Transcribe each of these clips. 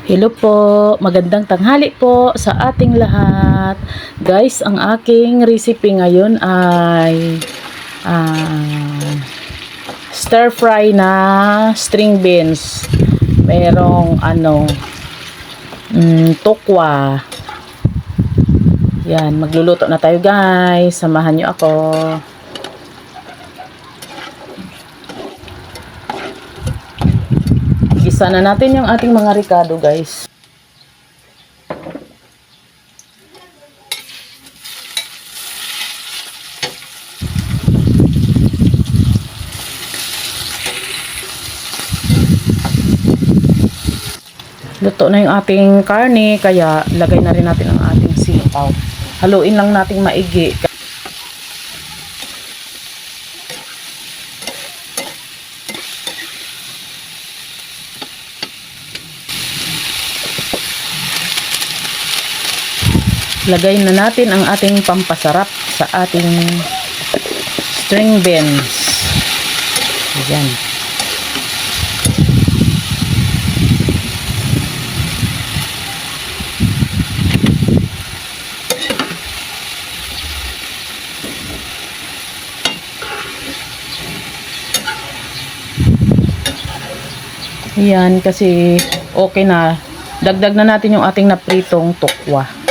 Hello po, magandang tanghali po sa ating lahat. Guys, ang aking recipe ngayon ay stir fry na string beans. Merong tokwa. Yan, magluluto na tayo guys. Samahan nyo ako. Gisa na natin yung ating mga ricado guys. Luto na yung ating karne, kaya lagay na rin natin ang ating sipaw. Haluin lang nating maigi. Lagay na natin ang ating pampasarap sa ating string beans. Ayan. Ayan, kasi okay na. Dagdag na natin yung ating napritong tokwa.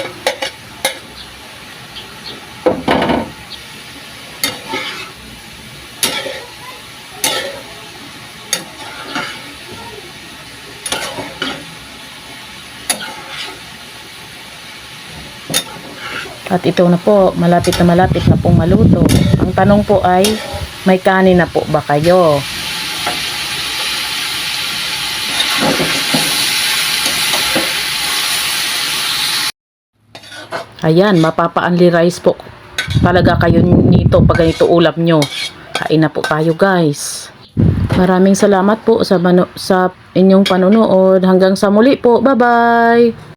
At ito na po, malapit na pong maluto. Ang tanong po ay, may kanin na po ba kayo? Ayan, mapapa-only rice po talaga kayo nito pag ganito ulam nyo. Kain na po tayo guys. Maraming salamat po sa inyong panonood. Hanggang sa muli po. Bye-bye!